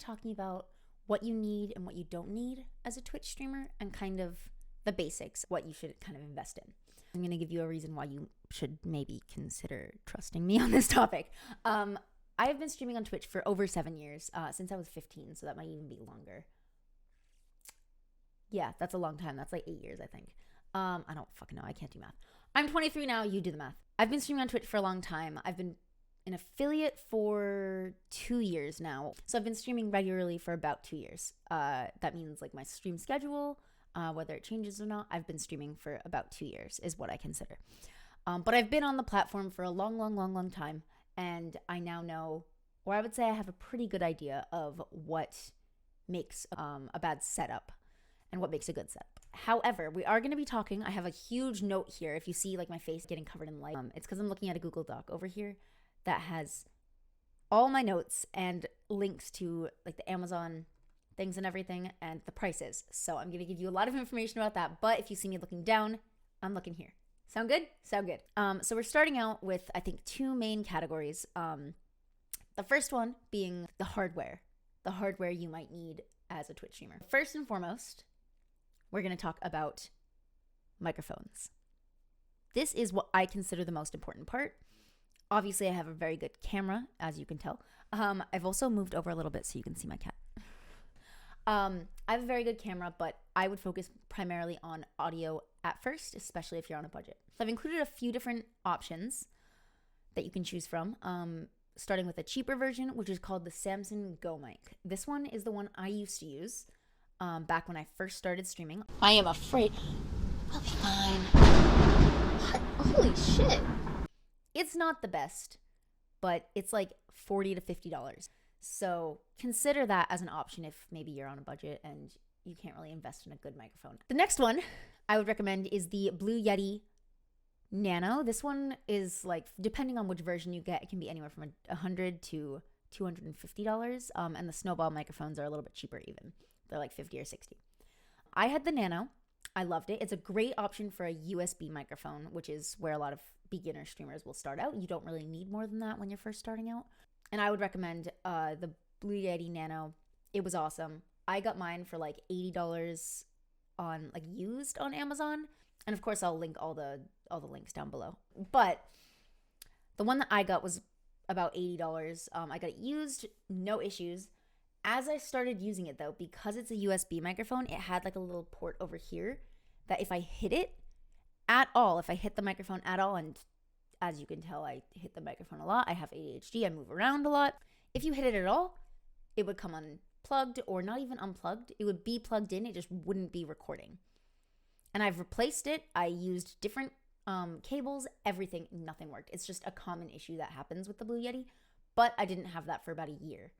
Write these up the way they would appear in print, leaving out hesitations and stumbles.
talking about what you need and what you don't need as a Twitch streamer and kind of the basics, what you should kind of invest in. I'm going to give you a reason why you should maybe consider trusting me on this topic. I have been streaming on Twitch for over 7 years, since I was 15, so that might even be longer. Yeah, that's a long time. That's like 8 years, I think. I don't fucking know. I can't do math. I'm 23 now. You do the math. I've been streaming on Twitch for a long time. I've been an affiliate for 2 years now. So I've been streaming regularly for about 2 years. That means like my stream schedule, whether it changes or not, I've been streaming for about 2 years is what I consider. But I've been on the platform for a long time. And I now know, or I would say I have a pretty good idea of what makes a bad setup and what makes a good setup. However, we are going to be talking, I have a huge note here. If you see like my face getting covered in light, it's because I'm looking at a Google Doc over here that has all my notes and links to like the Amazon things and everything and the prices. So I'm going to give you a lot of information about that. But if you see me looking down, I'm looking here. Sound good? Sound good. So we're starting out with, I think, 2 main categories. The first one being the hardware you might need as a Twitch streamer. First and foremost, we're going to talk about microphones. This is what I consider the most important part. Obviously, I have a very good camera, as you can tell. I've also moved over a little bit so you can see my cat. I have a very good camera, but I would focus primarily on audio at first, especially if you're on a budget. So I've included a few different options that you can choose from, starting with a cheaper version, which is called the Samson Go mic. This one is the one I used to use back when I first started streaming. I am afraid we'll be fine. What? Holy shit. It's not the best, but it's like $40 to $50. So consider that as an option if maybe you're on a budget and you can't really invest in a good microphone. The next one I would recommend is the Blue Yeti Nano. This one is like, depending on which version you get, it can be anywhere from $100 to $250. And the Snowball microphones are a little bit cheaper even. They're like $50 or $60. I had the Nano. I loved it. It's a great option for a USB microphone, which is where a lot of beginner streamers will start out. You don't really need more than that when you're first starting out. And I would recommend the Blue Yeti Nano. It was awesome. I got mine for like $80 on like used on Amazon. And of course I'll link all the links down below. But the one that I got was about $80. I got it used, no issues. As I started using it though, because it's a USB microphone, it had like a little port over here that if I hit it at all, if I hit the microphone at all, and as you can tell, I hit the microphone a lot. I have ADHD. I move around a lot. If you hit it at all, it would come unplugged or not even unplugged. It would be plugged in. It just wouldn't be recording. And I've replaced it. I used different cables, everything. Nothing worked. It's just a common issue that happens with the Blue Yeti. But I didn't have that for about a year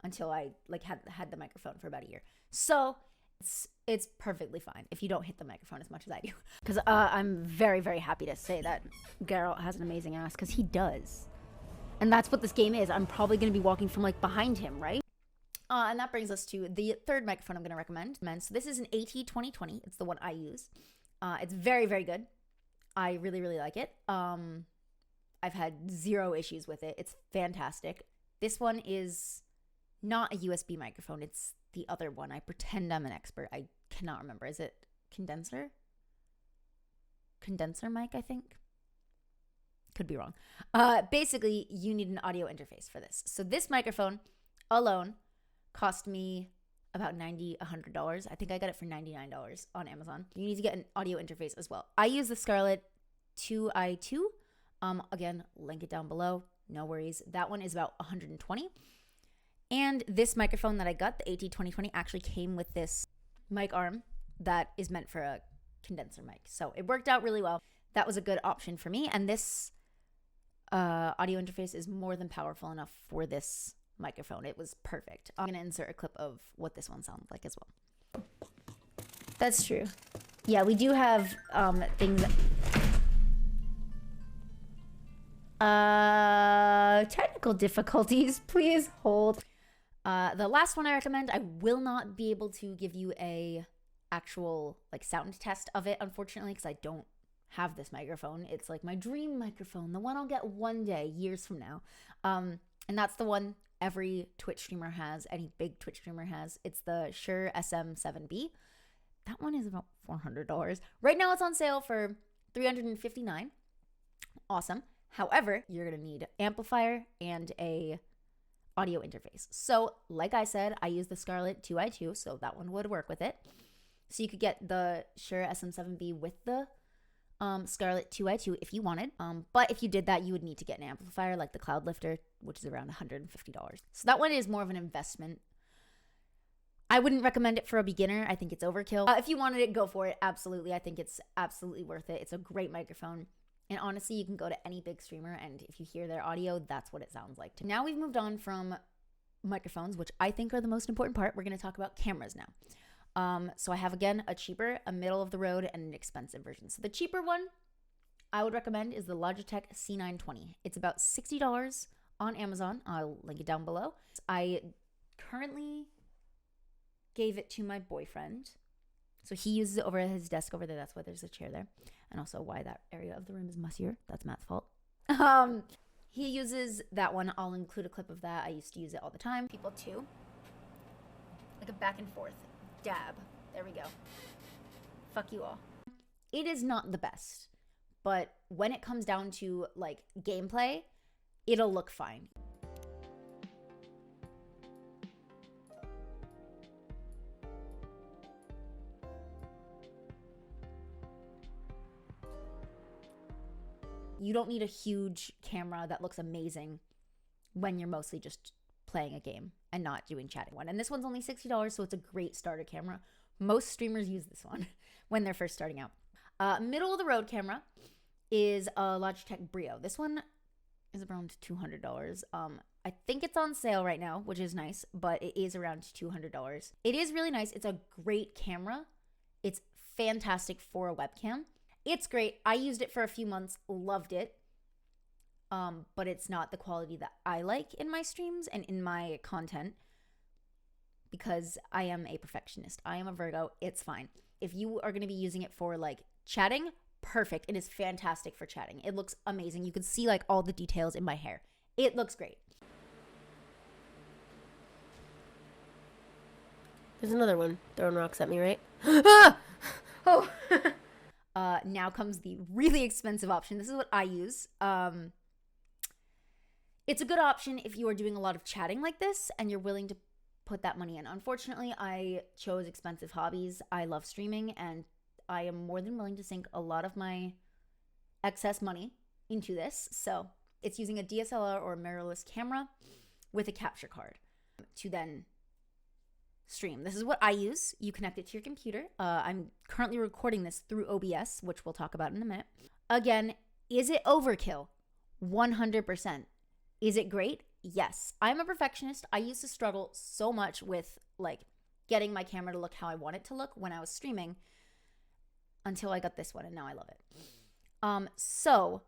until I like had the microphone for about a year. So it's perfectly fine if you don't hit the microphone as much as I do. Because I'm very, very happy to say that Geralt has an amazing ass, because he does. And that's what this game is. I'm probably going to be walking from like behind him, right? And that brings us to the third microphone I'm going to recommend. So this is an AT2020. It's the one I use. It's very, very good. I really, really like it. I've had 0 issues with it. It's fantastic. This one is not a USB microphone. It's the other one. I pretend I'm an expert. I cannot remember. Is it condenser? Condenser mic, I think. Could be wrong. Basically, you need an audio interface for this. So this microphone alone cost me about $90, $100. I think I got it for $99 on Amazon. You need to get an audio interface as well. I use the Scarlett 2i2. Again, link it down below. No worries. That one is about $120. And this microphone that I got, the AT2020, actually came with this mic arm that is meant for a condenser mic. So it worked out really well. That was a good option for me. And this audio interface is more than powerful enough for this microphone. It was perfect. I'm going to insert a clip of what this one sounds like as well. That's true. Yeah, we do have things technical difficulties. Please hold. The last one I recommend, I will not be able to give you a actual like sound test of it, unfortunately, because I don't have this microphone. It's like my dream microphone, the one I'll get one day, years from now. And that's the one every Twitch streamer has, any big Twitch streamer has. It's the Shure SM7B. That one is about $400. Right now it's on sale for $359. Awesome. However, you're going to need amplifier and a audio interface. So like I said, I use the Scarlett 2i2, so that one would work with it. So you could get the Shure SM7B with the Scarlett 2i2 if you wanted. But if you did that, you would need to get an amplifier like the Cloud Lifter, which is around $150. So that one is more of an investment. I wouldn't recommend it for a beginner. I think it's overkill. If you wanted it, go for it. Absolutely. I think it's absolutely worth it. It's a great microphone. And honestly, you can go to any big streamer, and if you hear their audio, that's what it sounds like. Now we've moved on from microphones, which I think are the most important part. We're going to talk about cameras now. So I have, again, a cheaper, a middle of the road, and an expensive version. So the cheaper one I would recommend is the Logitech C920. It's about $60 on Amazon. I'll link it down below. I currently gave it to my boyfriend. So he uses it over at his desk over there. That's why there's a chair there. And also why that area of the room is mussier. That's Matt's fault. He uses that one. I'll include a clip of that. I used to use it all the time. People too. Like a back and forth. Dab. There we go. Fuck you all. It is not the best. But when it comes down to like gameplay, it'll look fine. You don't need a huge camera that looks amazing when you're mostly just playing a game and not doing chatting one. And this one's only $60, so it's a great starter camera. Most streamers use this one when they're first starting out. Middle of the road camera is a Logitech Brio. This one is around $200. I think it's on sale right now, which is nice, but it is around $200. It is really nice. It's a great camera. It's fantastic for a webcam. It's great. I used it for a few months, loved it. But it's not the quality that I like in my streams and in my content because I am a perfectionist. I am a Virgo. It's fine. If you are going to be using it for like chatting, perfect. It is fantastic for chatting. It looks amazing. You can see like all the details in my hair. It looks great. There's another one throwing rocks at me, right? Oh. Now comes the really expensive option. This is what I use. It's a good option if you are doing a lot of chatting like this and you're willing to put that money in. Unfortunately, I chose expensive hobbies. I love streaming and I am more than willing to sink a lot of my excess money into this. So it's using a DSLR or mirrorless camera with a capture card to then stream. This is what I use. You connect it to your computer. I'm currently recording this through OBS, which we'll talk about in a minute. Again, is it overkill? 100%. Is it great? Yes. I'm a perfectionist. I used to struggle so much with like getting my camera to look how I want it to look when I was streaming until I got this one and now I love it. So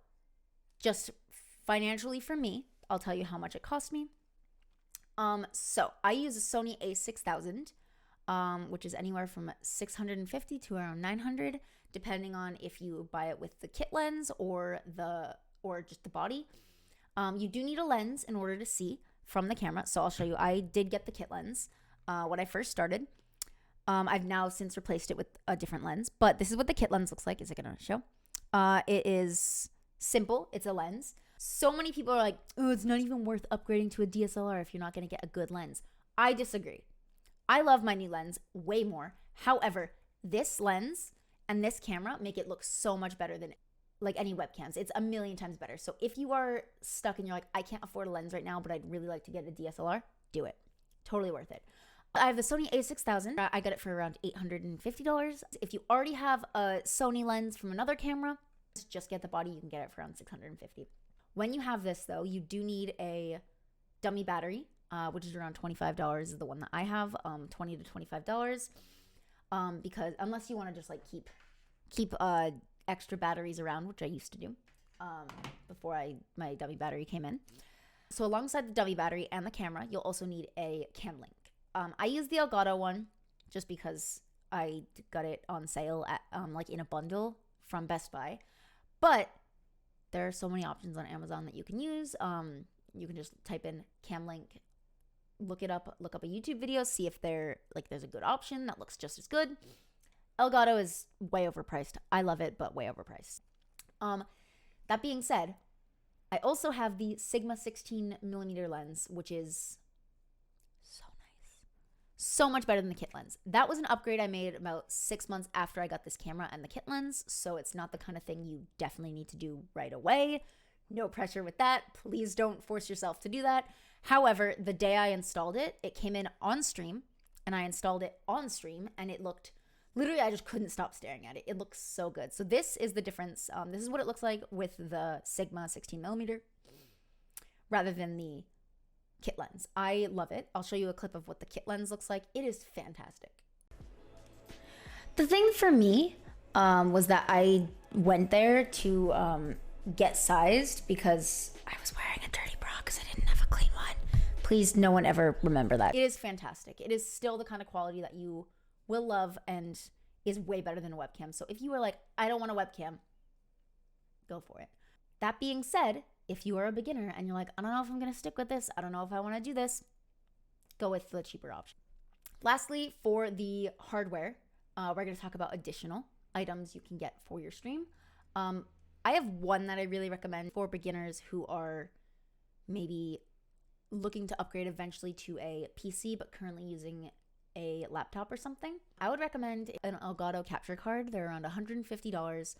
just financially for me, I'll tell you how much it cost me. So I use a Sony a6000, which is anywhere from $650 to around $900, depending on if you buy it with the kit lens or just the body. You do need a lens in order to see from the camera. So I'll show you. I did get the kit lens when I first started. I've now since replaced it with a different lens, but this is what the kit lens looks like. Is it going to show? It is simple. It's a lens. So many people are like, oh, it's not even worth upgrading to a DSLR if you're not going to get a good lens. I disagree. I love my new lens way more. However, this lens and this camera make it look so much better than like any webcams. It's a million times better. So if you are stuck and you're like, I can't afford a lens right now, but I'd really like to get a DSLR, do it. Totally worth it. I have the Sony a6000. I got it for around $850. If you already have a Sony lens from another camera, just get the body. You can get it for around $650. When you have this, though, you do need a dummy battery, which is around $25 is the one that I have, $20 to $25. Because unless you want to just like keep extra batteries around, which I used to do before my dummy battery came in. So alongside the dummy battery and the camera, you'll also need a cam link. I use the Elgato one just because I got it on sale at like in a bundle from Best Buy. But there are so many options on Amazon that you can use. You can just type in cam link look it up, look up a YouTube video, see if there's a good option that looks just as good. Elgato is way overpriced. I love it, but way overpriced. That being said, I also have the Sigma 16mm lens, which is so nice. So much better than the kit lens. That was an upgrade I made about 6 months after I got this camera and the kit lens, so it's not the kind of thing you definitely need to do right away. No pressure with that. Please don't force yourself to do that. However, the day I installed it, it came in on stream, and I installed it on stream, and it looked, literally, I just couldn't stop staring at it. It looks so good. So this is the difference. This is what it looks like with the Sigma 16mm rather than the kit lens. I love it. I'll show you a clip of what the kit lens looks like. It is fantastic. The thing for me was that I went there to get sized because I was wearing a dirty bra because I didn't have a clean one. Please, no one ever remember that. It is fantastic. It is still the kind of quality that you will love and is way better than a webcam. So if you were like, I don't want a webcam, go for it. That being said, if you are a beginner and you're like, I don't know if I'm going to stick with this, I don't know if I want to do this, go with the cheaper option. Lastly, for the hardware, we're going to talk about additional items you can get for your stream. I have one that I really recommend for beginners who are maybe looking to upgrade eventually to a PC but currently using a laptop or something. I would recommend an Elgato capture card. They're around $150,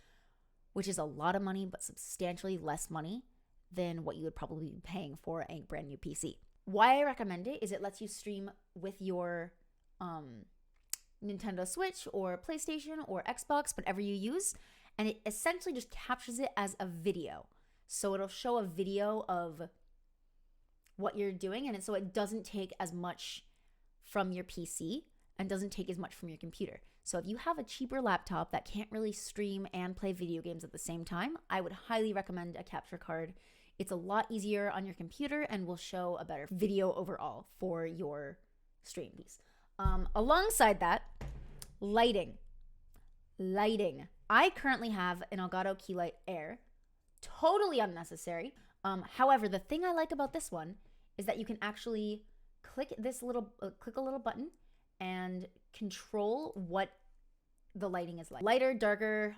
which is a lot of money but substantially less money than what you would probably be paying for a brand new PC. Why I recommend it is it lets you stream with your Nintendo Switch or PlayStation or Xbox, whatever you use, and it essentially just captures it as a video. So it'll show a video of what you're doing, and so it doesn't take as much from your PC and doesn't take as much from your computer. So if you have a cheaper laptop that can't really stream and play video games at the same time, I would highly recommend a capture card. It's a lot easier on your computer and will show a better video overall for your stream piece. Alongside that, lighting. I currently have an Elgato Keylight Air. Totally unnecessary. However, the thing I like about this one is that you can actually click a little button and control what the lighting is like. Lighter, darker,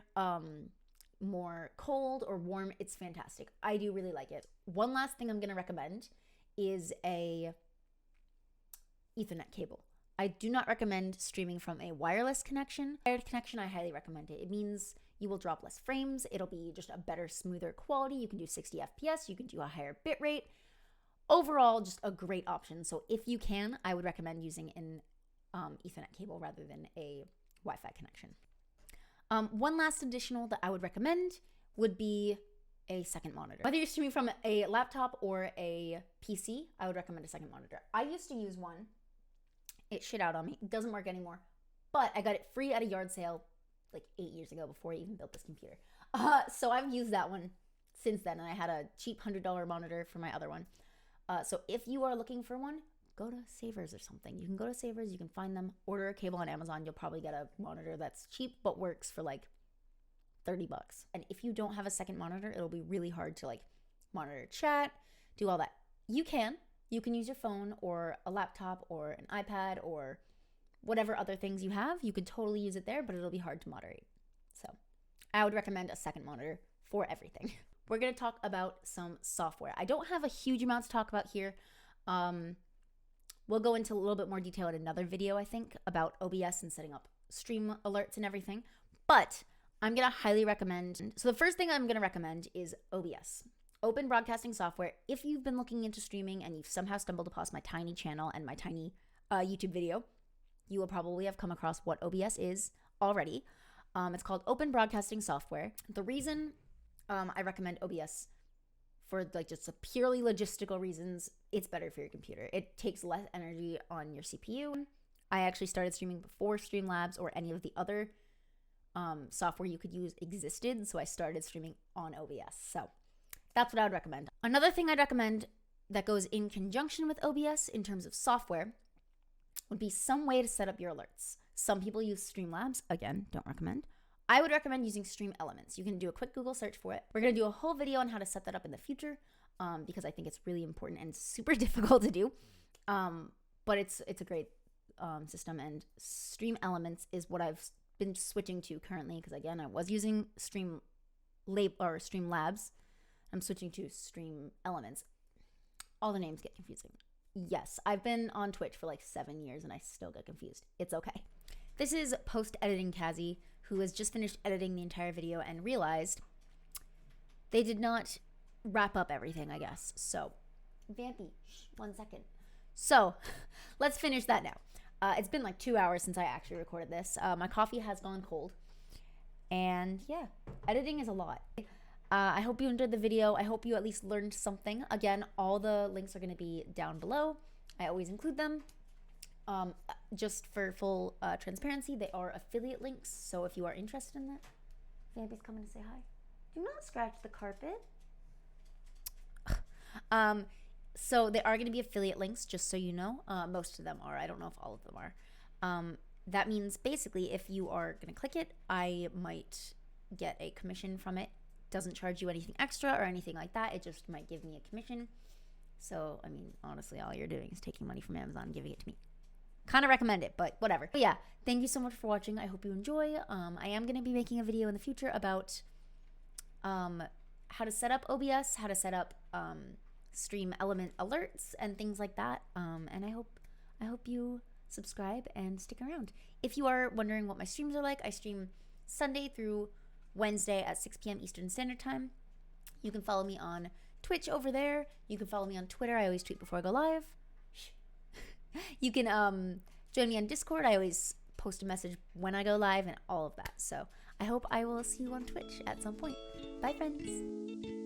more cold or warm. It's fantastic. I do really like it. One last thing I'm going to recommend is a Ethernet cable. I do not recommend streaming from a wireless connection. Wired connection, I highly recommend it. It means you will drop less frames. It'll be just a better, smoother quality. You can do 60 FPS. You can do a higher bit rate. Overall, just a great option. So if you can, I would recommend using an Ethernet cable rather than a Wi-Fi connection. One last additional that I would recommend would be a second monitor. Whether you're streaming from a laptop or a PC, I would recommend a second monitor. I used to use one. It shit out on me. It doesn't work anymore. But I got it free at a yard sale like 8 years ago before I even built this computer. So I've used that one since then, and I had a cheap $100 monitor for my other one. So if you are looking for one, go to Savers or something. You can go to Savers, you can find them, order a cable on Amazon. You'll probably get a monitor that's cheap but works for like $30. And if you don't have a second monitor, it'll be really hard to like monitor chat, do all that. You can use your phone or a laptop or an iPad or whatever other things you have. You could totally use it there, but it'll be hard to moderate. So I would recommend a second monitor for everything. We're going to talk about some software. I don't have a huge amount to talk about here. We'll go into a little bit more detail in another video, I think, about OBS and setting up stream alerts and everything. But I'm going to highly recommend. So the first thing I'm going to recommend is OBS. Open broadcasting software. If you've been looking into streaming and you've somehow stumbled upon my tiny channel and my tiny YouTube video, you will probably have come across what OBS is already. It's called Open Broadcasting Software. The reason I recommend OBS for like just a purely logistical reasons, it's better for your computer. It takes less energy on your CPU. I actually started streaming before Streamlabs or any of the other software you could use existed, so I started streaming on OBS. So that's what I would recommend. Another thing I'd recommend that goes in conjunction with OBS in terms of software would be some way to set up your alerts. Some people use Streamlabs. Again, don't recommend. I would recommend using Stream Elements. You can do a quick Google search for it. We're going to do a whole video on how to set that up in the future because I think it's really important and super difficult to do. But it's a great system, and Stream Elements is what I've been switching to currently, because again, I was using Streamlabs. I'm switching to Stream Elements. All the names get confusing. Yes, I've been on Twitch for like 7 years and I still get confused. It's okay. This is post-editing Kazi, who has just finished editing the entire video and realized they did not wrap up everything, I guess. So, Vampy, 1 second. So, let's finish that now. It's been like 2 hours since I actually recorded this. My coffee has gone cold. And yeah, editing is a lot. I hope you enjoyed the video. I hope you at least learned something. Again, all the links are going to be down below. I always include them. Just for full transparency, they are affiliate links. So if you are interested in that, Vampy's coming to say hi. Do not scratch the carpet. So they are going to be affiliate links, just so you know. Most of them are. I don't know if all of them are. That means basically if you are going to click it, I might get a commission from it. Doesn't charge you anything extra or anything like that. It just might give me a commission. So, I mean, honestly, all you're doing is taking money from Amazon and giving it to me. Kind of recommend it, but whatever. But yeah, thank you so much for watching. I hope you enjoy. I am going to be making a video in the future about how to set up OBS, how to set up stream element alerts and things like that. And I hope you subscribe and stick around. If you are wondering what my streams are like, I stream Sunday through Wednesday at 6 p.m. Eastern Standard Time. You can follow me on Twitch over there. You can follow me on Twitter. I always tweet before I go live. You can join me on Discord. I always post a message when I go live and all of that. So I hope I will see you on Twitch at some point. Bye, friends.